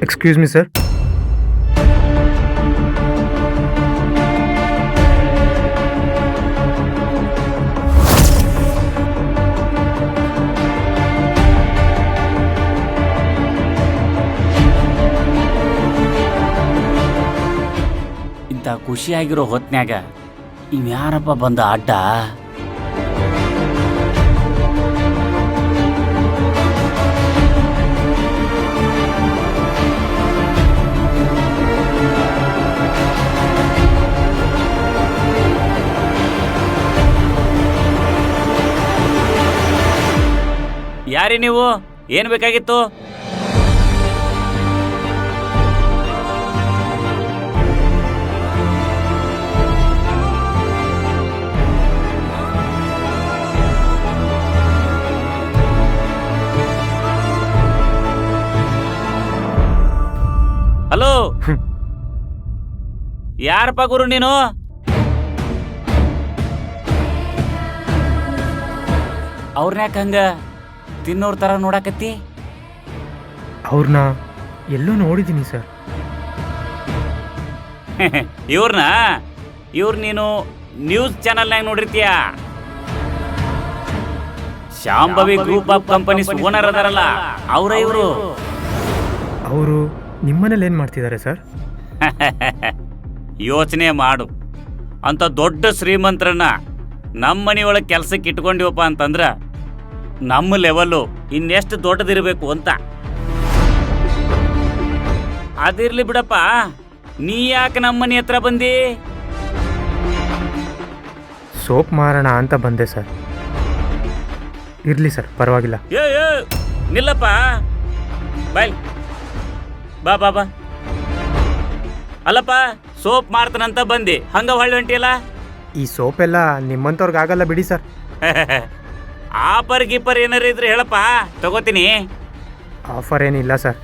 Excuse me sir. ಇಂಥ ಖುಷಿಯಾಗಿರೋ ಹೊತ್ನ್ಯಾಗ ಇವ್ಯಾರಪ್ಪ ಬಂದ ಅಡ್ಡ? ಯಾರಿ ನೀವು? ಏನು ಬೇಕಾಗಿತ್ತು? ಹಲೋ, ಯಾರಪ್ಪ ಗುರು ನೀನು? ಅವ್ರನ್ಯಾಕ ಹಂಗ ತಿನ್ನೋರ್ ತರ ನೋಡಾಕತ್ತಿ? ಅವ್ರನ್ನ ಎಲ್ಲೋ ನೋಡಿದ್ದೀನಿ ಸರ್. ಇವ್ರು ನೀನು ನ್ಯೂಸ್ ಚಾನಲ್ನಾಗ ನೋಡಿರ್ತೀಯ. Shambhavi group of companies owner ಅದಾರಲ್ಲ, ಅವ್ರ ಇವರು. ಅವರು ನಿಮ್ಮನೇಲಿ ಏನು ಮಾಡ್ತಿದ್ದಾರೆ ಸರ್? ಯೋಚನೆ ಮಾಡು, ಅಂತ ದೊಡ್ಡ ಶ್ರೀಮಂತರನ್ನ ನಮ್ಮ ಮನೆಯೊಳಗೆ ಕೆಲ್ಸಕ್ಕೆ ಇಟ್ಕೊಂಡಿವಪ್ಪ ಅಂತಂದ್ರ ನಮ್ಮ ಲೆವೆಲ್ಲು ಇನ್ನೆಷ್ಟು ದೊಡ್ಡದಿರಬೇಕು ಅಂತ. ಅದಿರ್ಲಿ ಬಿಡಪ್ಪ, ನೀ ಯಾಕೆ ನಮ್ಮ ಮನೆ ಹತ್ರ ಬಂದಿ? ಸೋಪ್ ಮಾರೋಣ ಅಂತ ಬಂದೆ ಸರ್. ಇರಲಿ ಸರ್, ಪರವಾಗಿಲ್ಲ. ಏ ನಿಲ್ಲಪ್ಪ, ಬಾಯ್ ಬಾ ಬಾ ಬಾ. ಅಲ್ಲಪ್ಪ, ಸೋಪ್ ಮಾರ್ತಾನಂತ ಬಂದಿ, ಹಂಗ ಹೊಳ್ಳಿ ಹೊಂಟಿಯಲ್ಲ? ಈ ಸೋಪೆಲ್ಲ ನಿಮ್ಮಂಥವ್ರಿಗಾಗಲ್ಲ ಬಿಡಿ ಸರ್. ಆಫರ್ ಗೀಪರ್ ಏನಾರ ಇದ್ರೆ ಹೇಳಪ್ಪ, ತಗೋತೀನಿ. ಆಫರ್ ಏನಿಲ್ಲ ಸರ್.